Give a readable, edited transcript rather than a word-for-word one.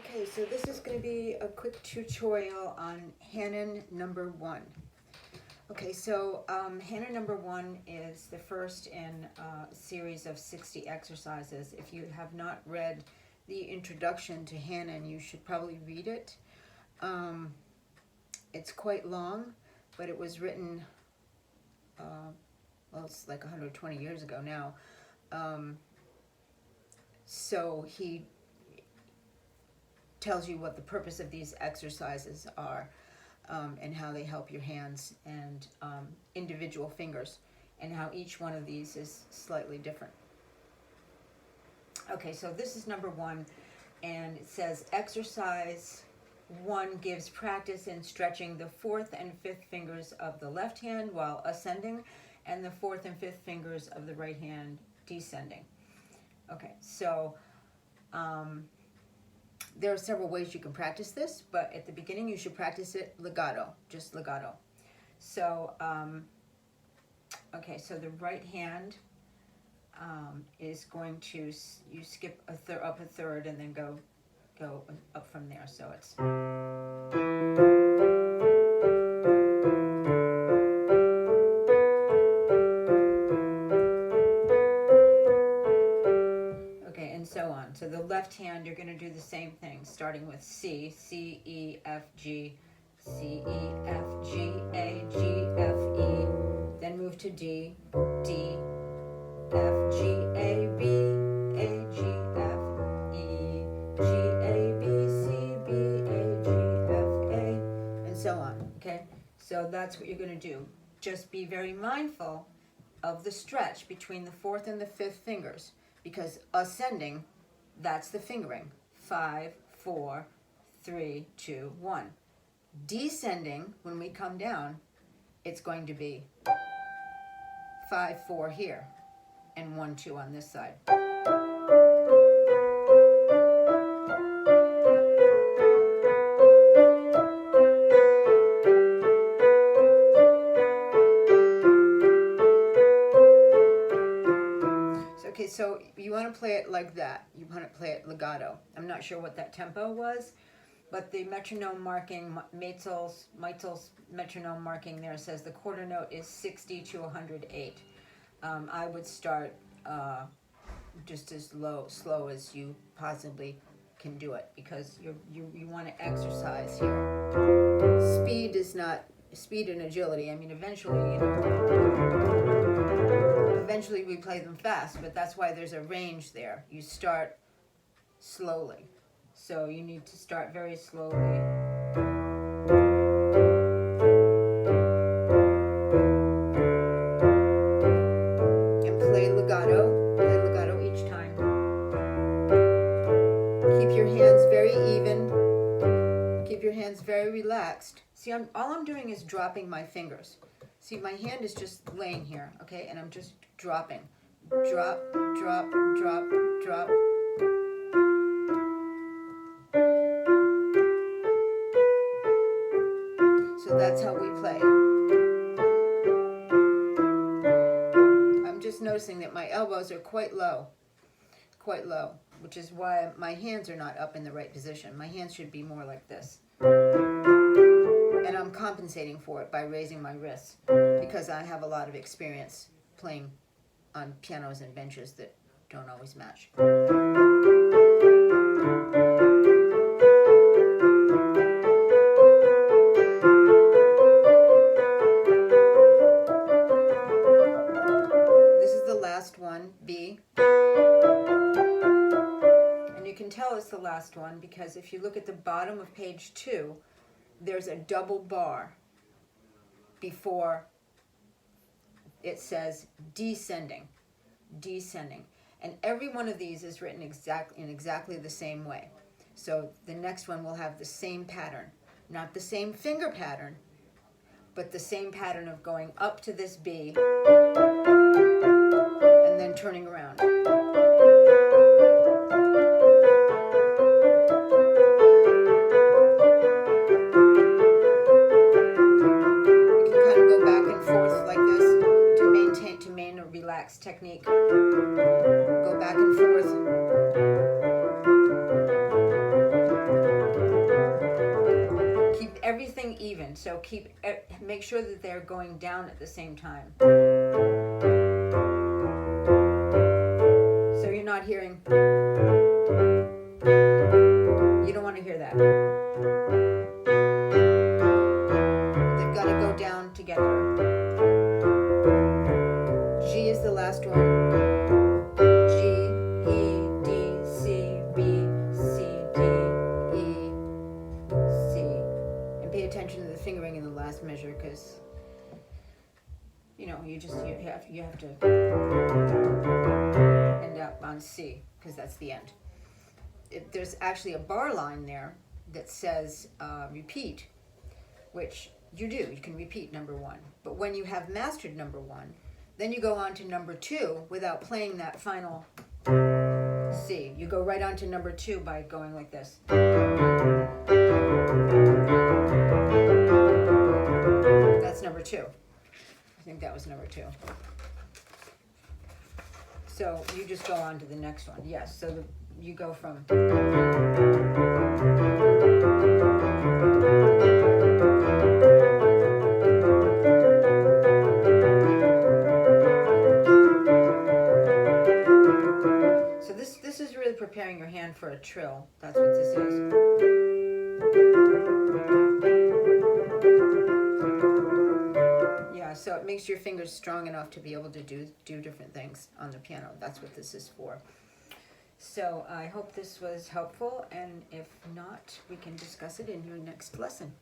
Okay, so this is going to be a quick tutorial on Hanon number 1. Okay, so Hanon number 1 is the first in a series of 60 exercises. If you have not read the introduction to Hanon, you should probably read it. It's quite long, but it was written, well, it's like 120 years ago now. So he tells you what the purpose of these exercises are, and how they help your hands and individual fingers, and how each one of these is slightly different. Okay, so this is number 1, and it says exercise 1 gives practice in stretching the 4th and 5th fingers of the left hand while ascending, and the 4th and 5th fingers of the right hand descending. Okay, so there are several ways you can practice this, but at the beginning you should practice it legato, just legato. So, okay, so the right hand is going to, you skip up a third and then go up from there. So it's... so on. So the left hand, you're going to do the same thing, starting with C, C, E, F, G, C, E, F, G, A, G, F, E, then move to D, D, F, G, A, B, A, G, F, E, G, A, B, C, B, A, G, F, A, and so on, okay? So that's what you're going to do. Just be very mindful of the stretch between the 4th and the 5th fingers, because ascending, that's the fingering. 5, 4, 3, 2, 1. Descending, when we come down, it's going to be 5, 4 here, and 1, 2 on this side. Okay, so you want to play it like that. You want to play it legato. I'm not sure what that tempo was, but the metronome marking, Maitzel's metronome marking there says the quarter note is 60 to 108. I would start just as slow as you possibly can do it, because you want to exercise here. Speed is not speed and agility. I mean, eventually, you know. Eventually we play them fast, but that's why there's a range there. You start slowly. So you need to start very slowly. And play legato each time. Keep your hands very even. Keep your hands very relaxed. See, all I'm doing is dropping my fingers. See, my hand is just laying here, okay? And I'm just dropping. Drop, drop, drop, drop. So that's how we play. I'm just noticing that my elbows are quite low, which is why my hands are not up in the right position. My hands should be more like this. And I'm compensating for it by raising my wrists, because I have a lot of experience playing on pianos and benches that don't always match. This is the last one, B. And you can tell it's the last one because if you look at the bottom of page 2, there's a double bar before it says descending, and every one of these is written in exactly the same way. So the next one will have the same pattern, not the same finger pattern, but the same pattern of going up to this B and then turning around. Technique. Go back and forth. And so make sure that they're going down at the same time. So you're not hearing, you don't want to hear that. They've got to go down together. G is the last one. G, E, D, C, B, C, D, E, C. And pay attention to the fingering in the last measure, because you have to end up on C, because that's the end. There's actually a bar line there that says repeat, which you do. You can repeat number 1. But when you have mastered number 1, then you go on to number 2 without playing that final C. You go right on to number 2 by going like this. That's number 2. I think that was number 2. So you just go on to the next one. Yes, so you go from... So this is really preparing your hand for a trill. That's what this is. Yeah, so it makes your fingers strong enough to be able to do different things on the piano. That's what this is for. So I hope this was helpful, and if not, we can discuss it in your next lesson.